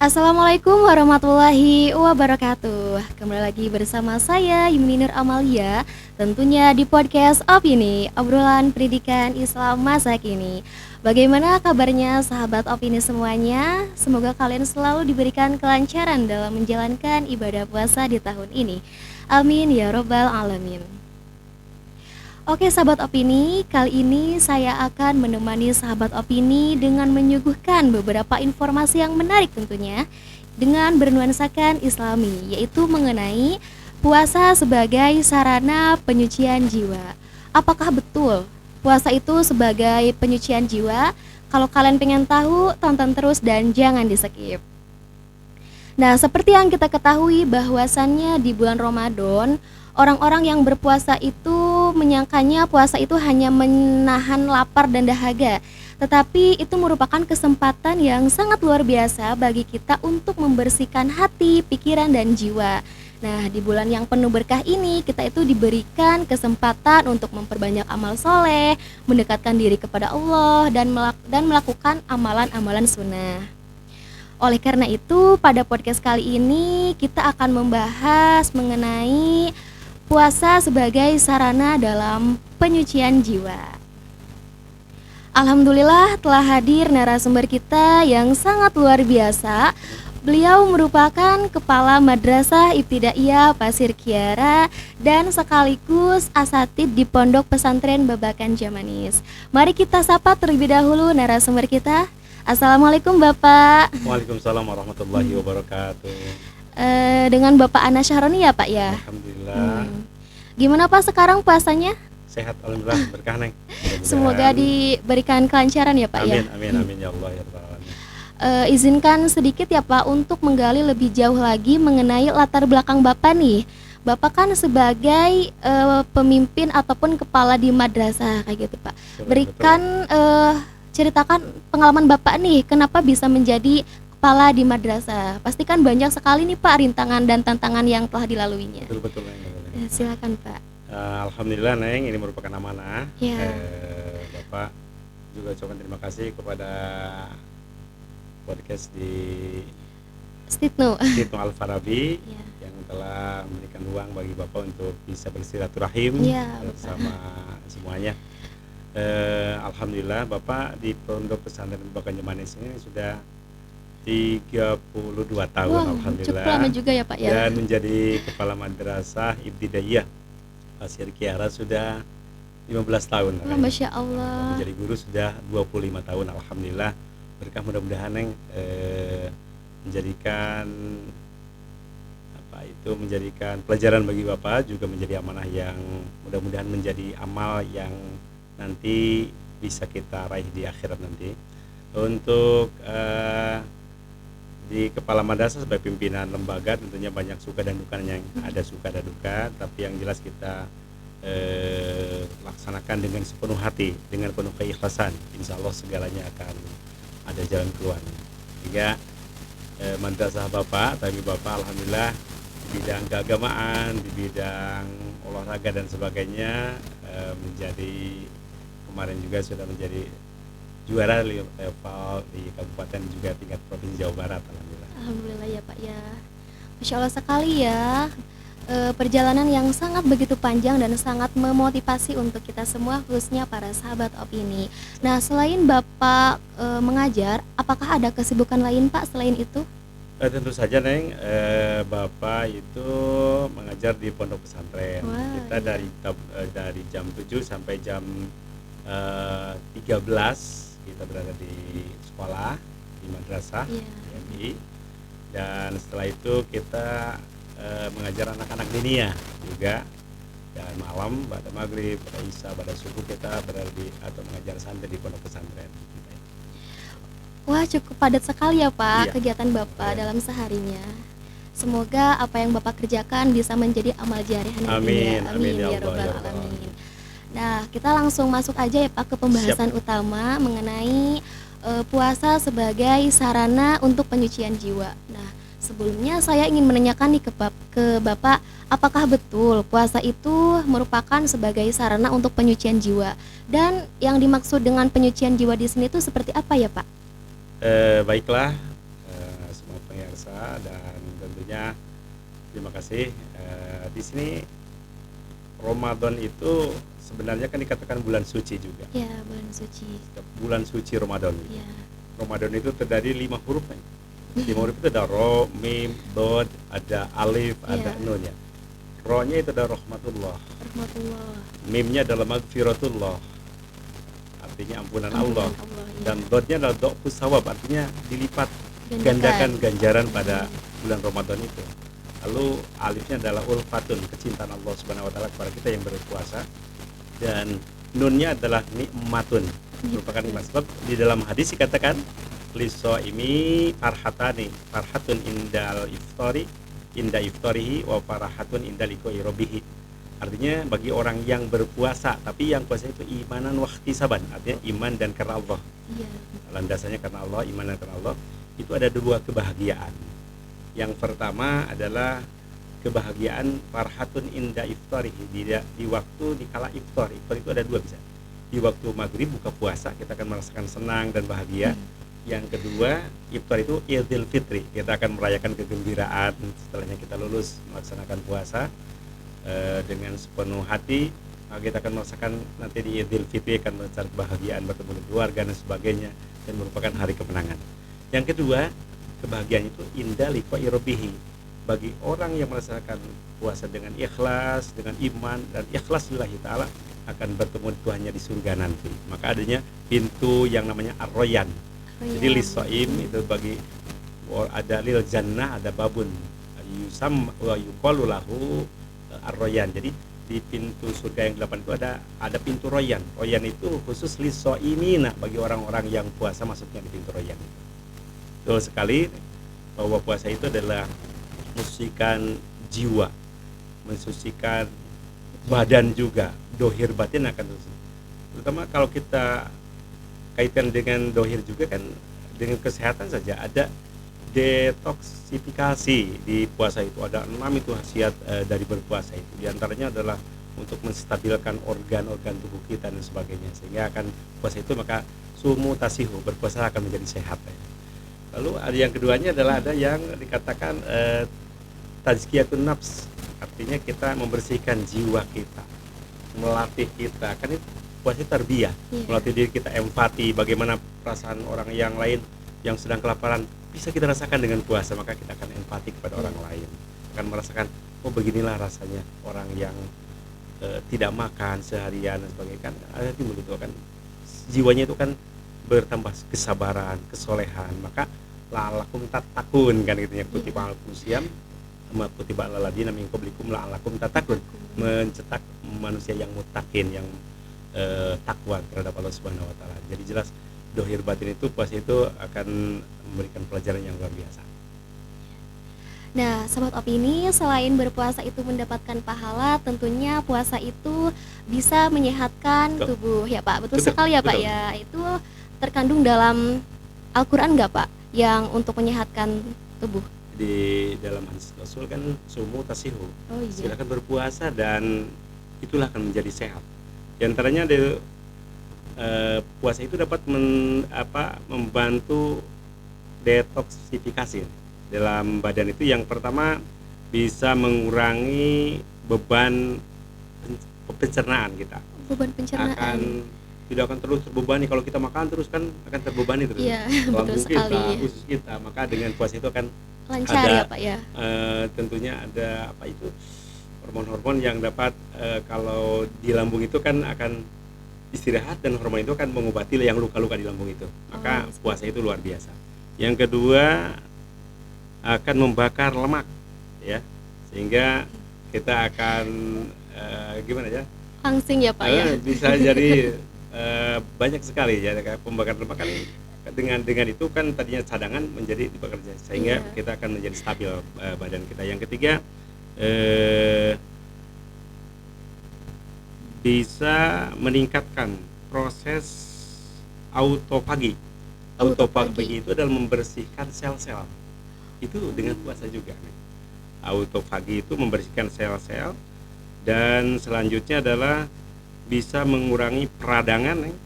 Assalamualaikum warahmatullahi wabarakatuh. Kembali lagi bersama saya Yumni Nur Amalia, tentunya di podcast Opini, obrolan pendidikan Islam masa kini. Bagaimana kabarnya sahabat Opini semuanya? Semoga kalian selalu diberikan kelancaran dalam menjalankan ibadah puasa di tahun ini. Amin ya robbal alamin. Oke sahabat opini, kali ini saya akan menemani sahabat opini dengan menyuguhkan beberapa informasi yang menarik tentunya dengan bernuansakan islami, yaitu mengenai puasa sebagai sarana penyucian jiwa. Apakah betul puasa itu sebagai penyucian jiwa? Kalau kalian pengen tahu, tonton terus dan jangan di skip. Nah, seperti yang kita ketahui bahwasannya di bulan Ramadan, orang-orang yang berpuasa itu menyangkanya puasa itu hanya menahan lapar dan dahaga. Tetapi itu merupakan kesempatan yang sangat luar biasa bagi kita untuk membersihkan hati, pikiran, dan jiwa. Nah, di bulan yang penuh berkah ini, kita itu diberikan kesempatan untuk memperbanyak amal soleh, mendekatkan diri kepada Allah, dan melakukan amalan-amalan sunnah. Oleh karena itu, pada podcast kali ini kita akan membahas mengenai puasa sebagai sarana dalam penyucian jiwa. Alhamdulillah telah hadir narasumber kita yang sangat luar biasa. Beliau merupakan Kepala Madrasah Ibtidaiyah Pasir Kiara dan sekaligus asatid di Pondok Pesantren Babakan Jamanis. Mari kita sapa terlebih dahulu narasumber kita. Assalamualaikum Bapak. Waalaikumsalam warahmatullahi wabarakatuh. Dengan Bapak Anas Syahroni ya Pak ya. Alhamdulillah. Gimana Pak sekarang puasanya? Sehat alhamdulillah, berkah Neng. Semoga diberikan kelancaran ya Pak ya. Amin ya Allah ya Rabbal alamin. Izinkan sedikit ya Pak untuk menggali lebih jauh lagi mengenai latar belakang Bapak nih. Bapak kan sebagai pemimpin ataupun kepala di madrasah kayak gitu Pak. Berikan ceritakan pengalaman Bapak nih, kenapa bisa menjadi kepala di madrasah. Pasti kan banyak sekali nih Pak rintangan dan tantangan yang telah dilaluinya. Betul Neng. Silakan Pak. Alhamdulillah Neng, ini merupakan amanah. Ya. Bapak juga ucapkan terima kasih kepada podcast di Stitno Al-Farabi ya. yang telah memberikan ruang bagi Bapak untuk bisa bersilaturahim bersama semuanya. Alhamdulillah Bapak di Pondok Pesantren Babakan Jamanis ini sudah 32 tahun. Wow, alhamdulillah. Cukup lama juga ya Pak ya. Dan menjadi Kepala Madrasah Ibtidaiyah Pasir Kiara sudah 15 tahun. Masya Allah. Menjadi guru sudah 25 tahun. Alhamdulillah berkah, mudah-mudahan Neng menjadikan pelajaran bagi Bapak, juga menjadi amanah yang mudah-mudahan menjadi amal yang nanti bisa kita raih di akhirat nanti. Untuk di Kepala Madrasah sebagai pimpinan lembaga tentunya banyak suka dan dukanya, yang ada suka dan duka, tapi yang jelas kita laksanakan dengan sepenuh hati, dengan penuh keikhlasan. Insya Allah segalanya akan ada jalan keluar. Jika madrasah Bapak, tapi Bapak alhamdulillah di bidang keagamaan, di bidang olahraga dan sebagainya menjadi, kemarin juga sudah menjadi juara level di kabupaten juga tingkat provinsi Jawa Barat. Alhamdulillah ya Pak ya. Masya Allah sekali ya. Perjalanan yang sangat begitu panjang dan sangat memotivasi untuk kita semua, khususnya para sahabat opini. Nah, selain Bapak mengajar, apakah ada kesibukan lain Pak selain itu? Tentu saja Neng, Bapak itu mengajar di pondok pesantren. Kita dari jam 7 sampai jam 13 kita berada di sekolah, di madrasah PMI. Dan setelah itu kita mengajar anak-anak diniyah juga, dan malam pada maghrib, pada isya, pada subuh kita berada atau mengajar santri di pondok pesantren. Wah, cukup padat sekali ya Pak kegiatan Bapak dalam seharinya. Semoga apa yang Bapak kerjakan bisa menjadi amal jariah nantinya. Amin ya Rabbal alamin. Nah, kita langsung masuk aja ya Pak ke pembahasan utama mengenai puasa sebagai sarana untuk penyucian jiwa. Nah, sebelumnya saya ingin menanyakan nih ke Bapak, apakah betul puasa itu merupakan sebagai sarana untuk penyucian jiwa? Dan yang dimaksud dengan penyucian jiwa di sini itu seperti apa ya Pak? Baiklah, semua taala, dan tentunya terima kasih. Di sini Ramadan itu sebenarnya kan dikatakan bulan suci juga. Ya, bulan suci. Bulan suci Ramadan. Ya. Ramadan itu terdiri 5 huruf nih. 5 huruf itu ada ro, mim, dod, ada alif, ada nun ya. Ro-nya itu ada rahmatullah. Rahmatullah. Mimnya adalah magfiratullah, artinya ampunan Allah. Ya. Dan dodnya adalah do'fus sawab, artinya dilipat gandakan ganjaran pada bulan Ramadan itu. Lalu alifnya adalah ulfatun, kecintaan Allah Subhanahu wa taala kepada kita yang berpuasa. Dan nunnya adalah nikmatun, merupakan nikmat. Sebab di dalam hadis dikatakan lisoimi farhatani, farhatun indal iftari, inda iftarihi, wa farahatun inda liqa'i rabbih. Artinya bagi orang yang berpuasa, tapi yang puasa itu imanan wa ihtisaban, artinya iman dan karena Allah. Iya. Landasannya karena Allah, iman dan karena Allah. Itu ada 2 kebahagiaan. Yang pertama adalah kebahagiaan farhatun inda iftarihi, di waktu dikala iftar. Iftar itu ada 2 bisa. Di waktu maghrib buka puasa kita akan merasakan senang dan bahagia. Yang kedua, iftar itu Idul Fitri, kita akan merayakan kegembiraan setelahnya kita lulus melaksanakan puasa dengan sepenuh hati. Kita akan merasakan nanti di Idul Fitri akan mencari kebahagiaan, bertemu dengan keluarga dan sebagainya, dan merupakan hari kemenangan. Yang kedua, kebahagiaan itu inda liqa'i rabbih, bagi orang yang merasakan puasa dengan ikhlas, dengan iman dan ikhlas lillahi ta'ala, akan bertemu Tuhannya di surga nanti. Maka adanya pintu yang namanya ar-royan. Jadi lisoim itu bagi ada lil jannah, ada babun yusam wa yuqalu lahu ar-royan. Jadi di pintu surga yang 8 itu ada pintu royan. Royan itu khusus lisoimina, bagi orang-orang yang puasa masuknya di pintu royan. Betul sekali bahwa puasa itu adalah mensucikan jiwa, mensucikan badan juga, dohir batin akan tersuci. Terutama kalau kita kaitkan dengan dohir juga kan, dengan kesehatan saja ada detoksifikasi di puasa itu. Ada 6 itu khasiat dari berpuasa itu. Di antaranya adalah untuk menstabilkan organ-organ tubuh kita dan sebagainya, sehingga akan puasa itu maka sumu tasihu, berpuasa akan menjadi sehat ya. Lalu ada yang keduanya adalah ada yang dikatakan tazkiyatun nafs, artinya kita membersihkan jiwa kita, melatih kita. Kan itu puasa tarbiyah, melatih diri kita empati, bagaimana perasaan orang yang lain yang sedang kelaparan bisa kita rasakan dengan puasa, maka kita akan empati kepada orang lain, akan merasakan oh beginilah rasanya orang yang tidak makan seharian dan sebagainya. Kan ada timbul itu kan jiwanya itu kan bertambah kesabaran, kesolehan. Maka la'alakum tattaqun kan gitu ya, kutiba alaikum syiyam ma kutiba alal ladzina min qablikum la'alakum tattaqun, mencetak manusia yang muttaqin, yang takwa terhadap Allah Subhanahu wa taala. Jadi jelas dohir batin itu puasa itu akan memberikan pelajaran yang luar biasa. Nah, Sobat Opini, selain berpuasa itu mendapatkan pahala, tentunya puasa itu bisa menyehatkan tubuh ya Pak. Betul sekali ya Pak ya. Itu terkandung dalam Al-Quran nggak Pak, yang untuk menyehatkan tubuh? Di dalam hadis Rasul kan sumu tasihu, iya. silakan berpuasa dan itulah akan menjadi sehat. Di antaranya puasa itu dapat membantu detoksifikasi dalam badan itu. Yang pertama bisa mengurangi beban pencernaan kita. Beban pencernaan tidak akan terus terbebani. Kalau kita makan terus kan akan terbebani terus lambung kita, usus kita. Maka dengan puasa itu akan lancar ya Pak ya. Tentunya ada hormon-hormon yang dapat kalau di lambung itu kan akan istirahat, dan hormon itu akan mengobati yang luka-luka di lambung itu. Maka puasa itu luar biasa. Yang kedua akan membakar lemak ya, sehingga kita akan gimana ya, langsing ya Pak ya. Bisa jadi banyak sekali ya pembakaran lemak kan. Dengan itu kan tadinya cadangan menjadi dibakar, sehingga kita akan menjadi stabil badan kita. Yang ketiga bisa meningkatkan proses autofagi. Autofagi itu adalah membersihkan sel-sel. Itu dengan puasa juga nih. Autofagi itu membersihkan sel-sel, dan selanjutnya adalah bisa mengurangi peradangan nih,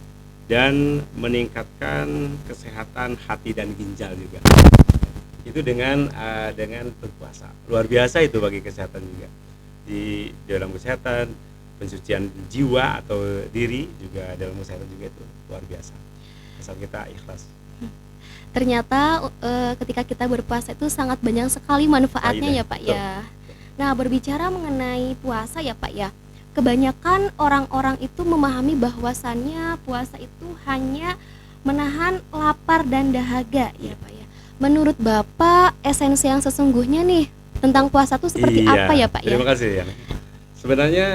dan meningkatkan kesehatan hati dan ginjal juga. Itu dengan berpuasa. Luar biasa itu bagi kesehatan juga. Di dalam kesehatan, pensucian jiwa atau diri juga dalam kesehatan juga itu luar biasa. Asal kita ikhlas. Ternyata ketika kita berpuasa itu sangat banyak sekali manfaatnya Faidah. ya Pak Betul. ya. Nah, berbicara mengenai puasa ya Pak ya, kebanyakan orang-orang itu memahami bahwasannya puasa itu hanya menahan lapar dan dahaga ya Iya. Pak ya. Menurut Bapak, esensi yang sesungguhnya nih tentang puasa itu seperti apa ya Iya, Pak ya? terima kasih ya. Sebenarnya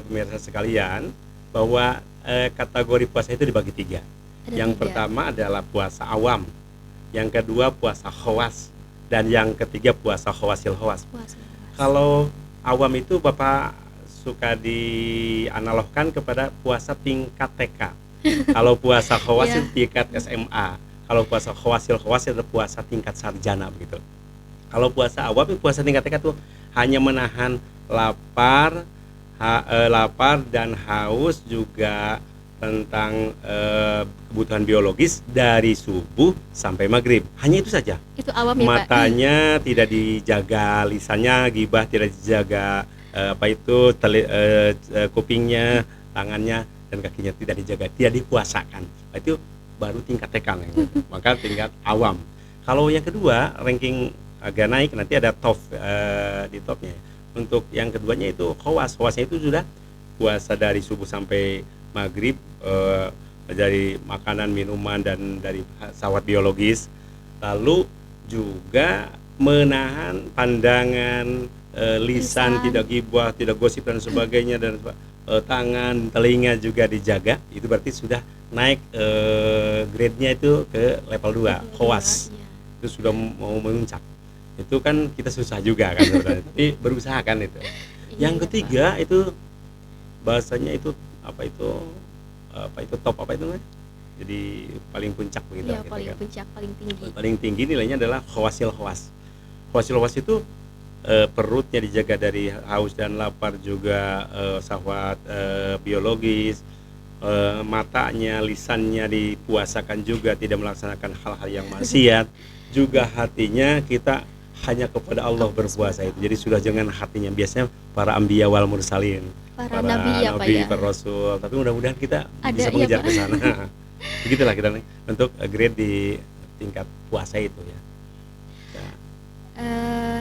pemirsa sekalian, bahwa kategori puasa itu dibagi tiga. Ada Yang 3. pertama adalah puasa awam, yang kedua puasa khawas, dan yang ketiga puasa khawasil khawas. Puasa. Kalau awam itu Bapak suka dianalogkan kepada puasa tingkat TK. Kalau puasa khawas Iya. itu tingkat SMA. Kalau puasa khawasil khawas itu puasa tingkat sarjana begitu. Kalau puasa awam itu puasa tingkat TK tuh hanya menahan lapar, lapar dan haus, juga tentang kebutuhan biologis dari subuh sampai maghrib. Hanya itu saja. Itu awam ya Pak? Matanya tidak dijaga, lisannya gibah tidak dijaga, kupingnya, tangannya dan kakinya tidak dijaga, tidak dipuasakan. Itu baru tingkat TK yang itu. Maka tingkat awam. Kalau yang kedua ranking agak naik, nanti ada top di topnya. Untuk yang keduanya itu khawas. Khawasnya itu sudah puasa dari subuh sampai maghrib, dari makanan, minuman dan dari sawat biologis. Lalu juga menahan pandangan, lisan tidak gibah, tidak gosip dan sebagainya, dan tangan, telinga juga dijaga. Itu berarti sudah naik grade-nya itu ke level 2, khawas. Iya. Itu sudah mau memuncak. Itu kan kita susah juga kan sebenarnya, tapi berusaha kan itu. Iya, Yang ketiga itu bahasanya itu apa itu top apa itu namanya? Jadi paling puncak begitu Iya, gitu paling kan. puncak, paling tinggi. Paling tinggi nilainya adalah khawasil khawas. Khawasil khawas itu perutnya dijaga dari haus dan lapar, juga syahwat biologis, matanya, lisannya dipuasakan juga, tidak melaksanakan hal-hal yang maksiat, juga hatinya kita hanya kepada Allah berpuasa itu. Jadi sudah jangan hatinya, biasanya para anbiya wal mursalin, Para nabi ya Pak ya. para rasul, tapi mudah-mudahan kita Ada, bisa iya, mengejar Pak. ke sana. Begitulah kita nih untuk grade di tingkat puasa itu ya.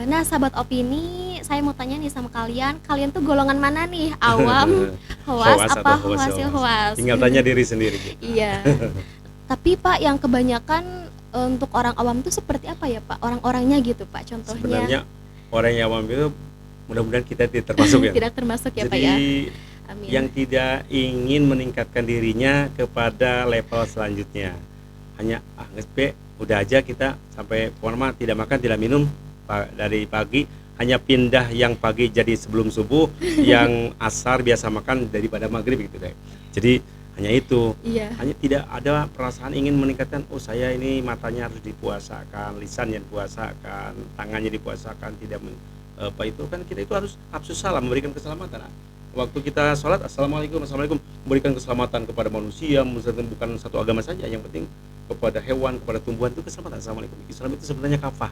Nah, sahabat opini, saya mau tanya nih sama kalian tuh golongan mana nih? Awam, khawas, Khawas apa atau khawasil khawas? Tinggal tanya diri sendiri gitu. Iya. Tapi Pak, yang kebanyakan untuk orang awam tuh seperti apa ya Pak? Orang-orangnya gitu Pak, contohnya. Sebenarnya orang yang awam itu mudah-mudahan kita tidak termasuk ya. Tidak termasuk ya Pak Jadi ya. Amin. yang tidak ingin meningkatkan dirinya kepada level selanjutnya, hanya ngespe udah aja kita sampai pokoknya tidak makan tidak minum dari pagi, hanya pindah yang pagi jadi sebelum subuh, yang asar biasa makan daripada maghrib gitu deh. Jadi hanya itu. Iya. Hanya tidak ada perasaan ingin meningkatkan, oh saya ini matanya harus dipuasakan, lisannya dipuasakan, tangannya dipuasakan, tidak apa itu kan kita itu harus afsus salam, memberikan keselamatan. Waktu kita sholat assalamualaikum memberikan keselamatan kepada manusia, bukan satu agama saja, yang penting kepada hewan, kepada tumbuhan itu keselamatan. Assalamualaikum. Islam itu sebenarnya kafah,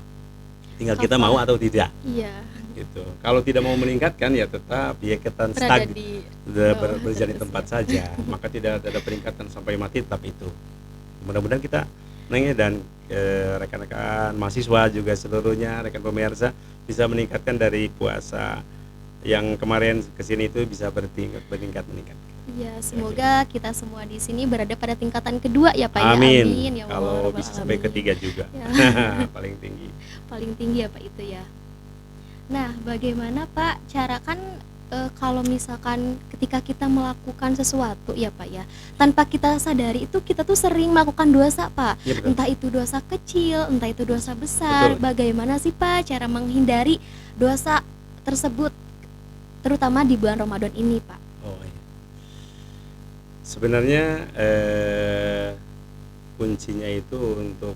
tinggal kita mau atau tidak Iya. gitu. Kalau tidak mau meningkatkan ya tetap ya kita Berada stag di berada di tempat saja, maka tidak ada peningkatan sampai mati, tetap itu. Mudah-mudahan kita nanya dan rekan-rekan mahasiswa juga seluruhnya, rekan pemirsa bisa meningkatkan dari puasa yang kemarin ke sini itu bisa meningkat. Iya, semoga kita semua di sini berada pada tingkatan kedua ya Pak ya. Amin. Amin ya Allah, Kalau Rabbal bisa sampai Alamin. ketiga juga. Ya. Paling tinggi. Paling tinggi ya Pak itu ya. Nah, bagaimana Pak cara kan kalau misalkan ketika kita melakukan sesuatu ya Pak ya, tanpa kita sadari itu kita tuh sering melakukan dosa Pak. Ya, betul. Entah itu dosa kecil, entah itu dosa besar. Betul. Bagaimana sih Pak cara menghindari dosa tersebut, terutama di bulan Ramadan ini Pak? Oh iya. Sebenarnya kuncinya itu untuk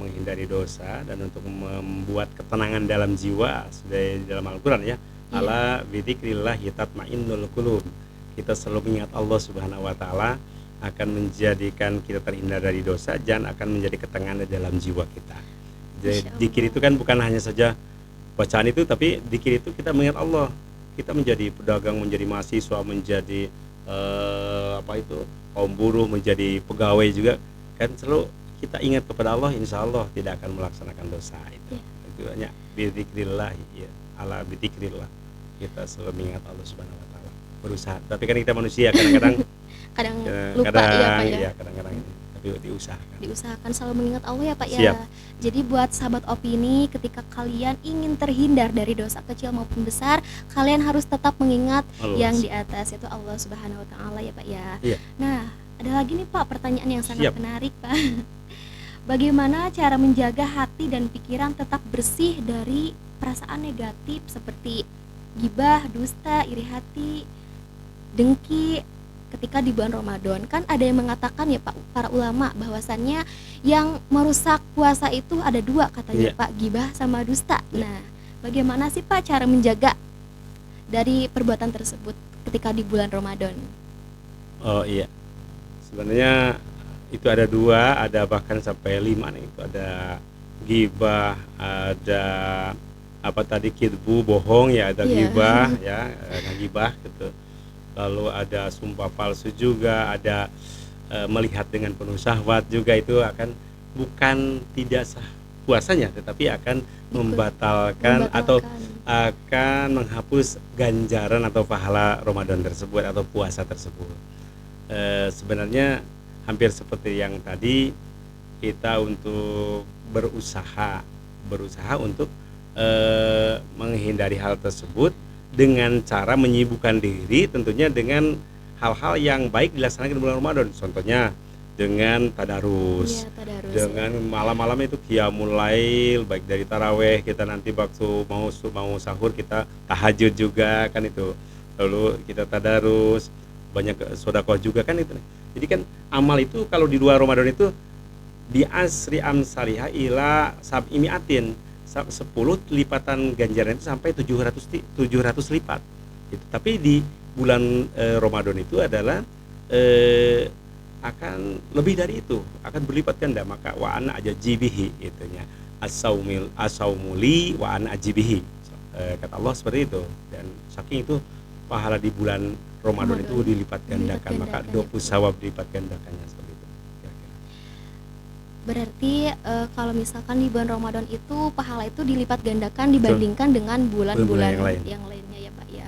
menghindari dosa dan untuk membuat ketenangan dalam jiwa, sudah di dalam Al-Qur'an ya. Iya. Ala bidzikrillah tatmainnul qulub. Kita selalu mengingat Allah Subhanahu wa taala, akan menjadikan kita terhindar dari dosa dan akan menjadi ketenangan dalam jiwa kita. Jadi Masya dzikir Allah. itu kan bukan hanya saja bacaan itu, tapi dzikir itu kita mengingat Allah. Kita menjadi pedagang, menjadi mahasiswa, menjadi apa itu kaum buruh, menjadi pegawai juga kan selalu kita ingat kepada Allah, insya Allah tidak akan melaksanakan dosa itu. Ya. Itu hanya bizikrillah ya, ala bizikrillah. Kita selalu mengingat Allah Subhanahu wa taala. Berusaha. Tapi kan kita manusia kadang-kadang Kadang lupa kadang ya Pak ya. iya kadang-kadang ini. Tapi diusahakan. Diusahakan selalu mengingat Allah ya Pak ya. Siap. Jadi buat sahabat opini, ketika kalian ingin terhindar dari dosa kecil maupun besar, kalian harus tetap mengingat Allah. yang di atas, itu Allah Subhanahu wa taala ya Pak ya. Iya. Nah, ada lagi nih Pak pertanyaan yang sangat Siap. menarik Pak. Bagaimana cara menjaga hati dan pikiran tetap bersih dari perasaan negatif seperti gibah, dusta, iri hati, dengki ketika di bulan Ramadan? Kan ada yang mengatakan ya Pak, para ulama, bahwasannya yang merusak puasa itu ada dua katanya Iya. Pak, gibah sama dusta. Iya. Nah, bagaimana sih Pak cara menjaga dari perbuatan tersebut ketika di bulan Ramadan? Oh iya. Sebenarnya itu ada dua, ada bahkan sampai 5 nih. Itu ada gibah, ada apa tadi kidbu, bohong ya, ada Iya. gibah ya, gibah gitu. Lalu ada sumpah palsu juga, ada melihat dengan penuh syahwat juga, itu akan bukan tidak sah puasanya, tetapi akan membatalkan atau akan menghapus ganjaran atau pahala Ramadan tersebut atau puasa tersebut. Sebenarnya hampir seperti yang tadi, kita untuk berusaha untuk menghindari hal tersebut dengan cara menyibukkan diri tentunya dengan hal-hal yang baik dilaksanakan di bulan Ramadan. Contohnya dengan tadarus, Iya, tadarus. dengan malam-malam itu qiyamul lail, baik dari taraweh kita nanti waktu mau sahur kita tahajud juga kan itu. Lalu kita tadarus, banyak sedekah juga kan itu. Jadi kan amal itu kalau di luar Ramadan itu di asri amsalihah ila sab'imiatin, 10 lipatan ganjaran itu sampai 700 lipat. Itu. Tapi di bulan Ramadan itu adalah akan lebih dari itu, akan berlipat ganda. Maka wa ana ajibihi itunya. Asaumuli wa ana ajibihi. Kata Allah seperti itu. Dan saking itu pahala di bulan Ramadan itu dilipat gandakan, maka 20 sawab dilipat gandakannya seperti itu. Kira-kira. Berarti kalau misalkan di bulan Ramadan itu pahala itu dilipat gandakan dibandingkan dengan bulan-bulan Bulan-bulan yang lainnya ya Pak ya.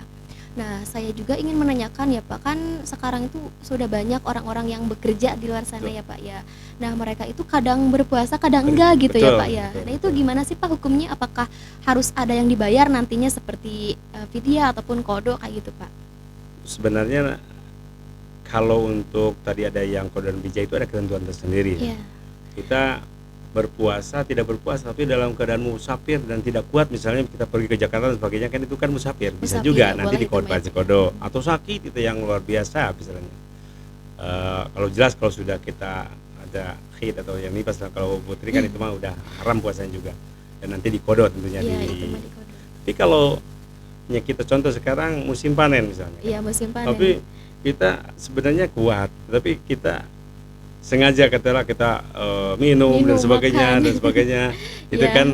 Nah, saya juga ingin menanyakan ya Pak, kan sekarang itu sudah banyak orang-orang yang bekerja di luar sana Betul. ya Pak ya. Nah, mereka itu kadang berpuasa, kadang enggak gitu ya Betul, Pak ya. betul, Nah, itu betul. gimana sih Pak hukumnya? Apakah harus ada yang dibayar nantinya seperti fidyah ataupun qada kayak gitu Pak? Sebenarnya kalau untuk tadi ada yang qada dan bijah itu ada ketentuan tersendiri. Iya. Kita berpuasa, tidak berpuasa tapi dalam keadaan musafir dan tidak kuat, misalnya kita pergi ke Jakarta dan sebagainya, kan itu kan musafir, bisa Musafir, juga ya, nanti boleh itu dikorbankan kodo atau sakit itu yang luar biasa misalnya. Kalau jelas kalau sudah kita ada khid atau yang nifas, kalau putri kan itu mah udah haram puasanya juga, dan nanti dikodo tentunya. Iya, itu mah diqada. Tapi kalau ya kita contoh sekarang musim panen misalnya, Iya, musim panen. tapi kita sebenarnya kuat, tapi kita sengaja katalah kita minum dan sebagainya makan. dan sebagainya. Itu Iya. kan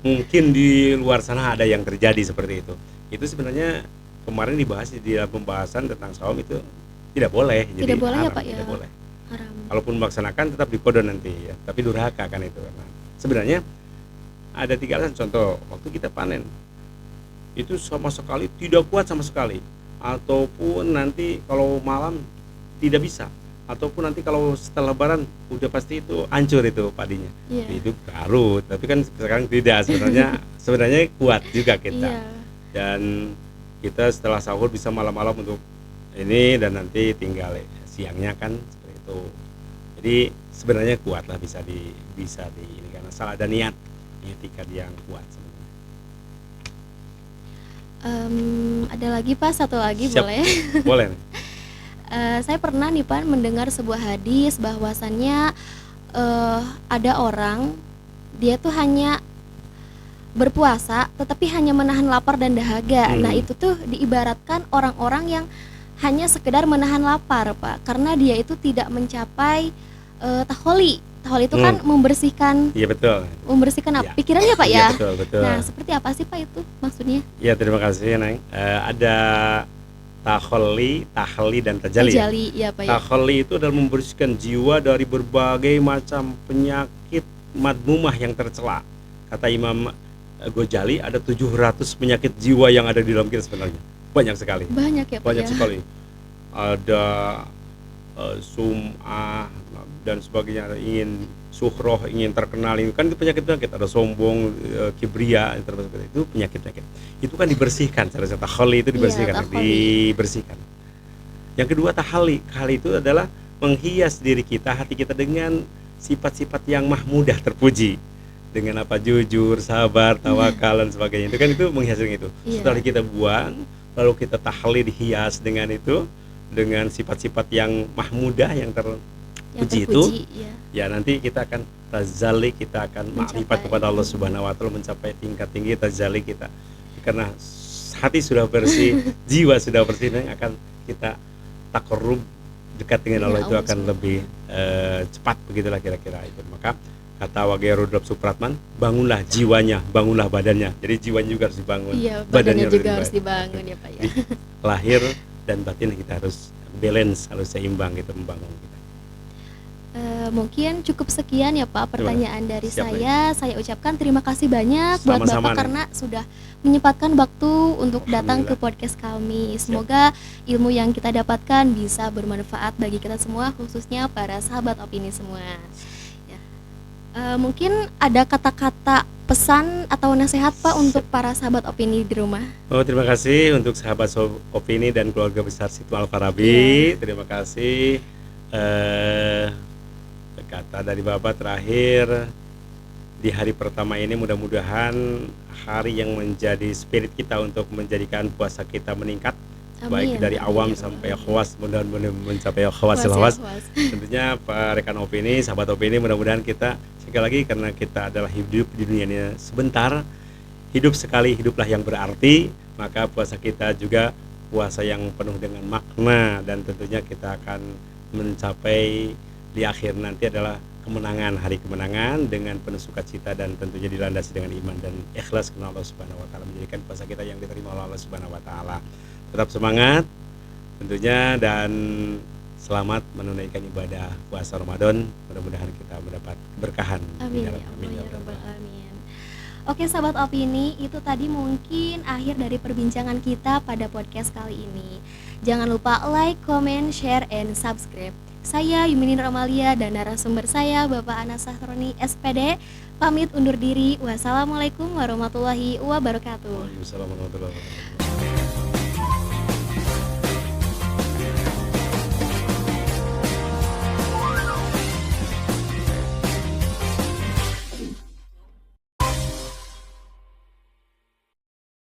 mungkin di luar sana ada yang terjadi seperti itu. Itu sebenarnya kemarin dibahas di dalam pembahasan tentang saum, itu tidak boleh. Tidak boleh ya haram, Pak ya. tidak boleh. Haram. Kalaupun melaksanakan tetap dikodon nanti ya, tapi durhaka kan itu. Nah, sebenarnya ada 3 alasan. Contoh, waktu kita panen itu sama sekali tidak kuat sama sekali, ataupun nanti kalau malam tidak bisa, ataupun nanti kalau setelah lebaran udah pasti itu hancur itu padinya. Iya. Itu karut, tapi kan sekarang tidak, sebenarnya kuat juga kita. Iya. Dan kita setelah sahur bisa malam-malam untuk ini, dan nanti tinggal siangnya kan seperti itu. Jadi sebenarnya kuat lah, bisa di ini, karena asal ada niat tikad yang kuat sebenarnya. Ada lagi Pak, satu lagi Siap. boleh? Boleh nih. Saya pernah nih Pak mendengar sebuah hadis bahwasannya ada orang, dia tuh hanya berpuasa tetapi hanya menahan lapar dan dahaga. Nah, itu tuh diibaratkan orang-orang yang hanya sekedar menahan lapar, Pak, karena dia itu tidak mencapai taholi. Taholi itu kan membersihkan Iya betul. membersihkan Iya. pikiran ya, Pak, Iya ya. betul betul. Nah, seperti apa sih, Pak, itu maksudnya? Ya terima kasih Neng. Ada taholi, tahli dan tajali. Tajali, ya, Pak, ya. Taholi itu adalah membersihkan jiwa dari berbagai macam penyakit madmumah yang tercela. Kata Imam Ghazali ada 700 penyakit jiwa yang ada di dalam kita sebenarnya. Banyak sekali. Banyak ya, Pak, Banyak ya. sekali. Ada sum'ah dan sebagainya, ada ingin suhroh, ingin terkenal, ini kan itu penyakit-penyakit, ada sombong, kibria, itu penyakit-penyakit. Itu kan dibersihkan, secara tahali itu dibersihkan, tahali. dibersihkan. Yang kedua tahali, tahali itu adalah menghias diri kita, hati kita dengan sifat-sifat yang mahmudah, terpuji. Dengan apa? Jujur, sabar, tawakal dan sebagainya. Itu kan itu menghias dengan itu. Iya. Setelah kita buang, lalu kita tahli, dihias dengan itu, dengan sifat-sifat yang mahmudah, yang terpuji itu, ya nanti kita akan tazali, kita akan makrifat kepada Allah Subhanahu wa taala, mencapai tingkat tinggi tazali kita. Karena hati sudah bersih, jiwa sudah bersih, dan akan kita takarrub, dekat dengan Allah itu akan lebih cepat, begitulah kira-kira itu. Maka kata Wage Rudolf Supratman, bangunlah jiwanya, bangunlah badannya. Jadi jiwanya juga harus dibangun, iya, badannya juga harus dibangun ya, Pak, ya. Lahir dan batin kita harus balance, harus seimbang gitu, membangun kita. Mungkin cukup sekian ya, Pak, pertanyaan dari Siap, saya ucapkan terima kasih banyak buat Sama-sama, Bapak karena sudah menyempatkan waktu untuk datang ke podcast kami. Semoga ilmu yang kita dapatkan bisa bermanfaat bagi kita semua, khususnya para sahabat opini semua ya. Mungkin ada kata-kata pesan atau nasihat, Pak, untuk para sahabat opini di rumah. Oh, terima kasih untuk sahabat opini dan keluarga besar Situ Al-Farabi. Terima kasih. Kata dari Bapak terakhir, di hari pertama ini mudah-mudahan hari yang menjadi spirit kita untuk menjadikan puasa kita meningkat. Baik dari awam sampai khawas, mudah-mudahan mencapai khawasil khawas. Tentunya Pak rekan opini, sahabat opini, mudah-mudahan kita sekali lagi, karena kita adalah hidup di dunia ini sebentar, hidup sekali, hiduplah yang berarti, maka puasa kita juga puasa yang penuh dengan makna, dan tentunya kita akan mencapai di akhir nanti adalah kemenangan, hari kemenangan dengan penuh sukacita, dan tentunya dilandasi dengan iman dan ikhlas karena Allah Subhanahu wa taala, menjadikan puasa kita yang diterima oleh Allah Subhanahu wa taala. Tetap semangat tentunya, dan selamat menunaikan ibadah puasa Ramadan. Mudah-mudahan kita mendapat keberkahan. Amin ya Allah ya Rabbal Alamin. Oke sahabat opini, itu tadi mungkin akhir dari perbincangan kita pada podcast kali ini. Jangan lupa like, comment, share, and subscribe. Saya Yumini Nur Amalia dan narasumber saya Bapak Anas Sahroni SPD pamit undur diri. Wassalamualaikum warahmatullahi wabarakatuh. Waalaikumsalam warahmatullahi wabarakatuh.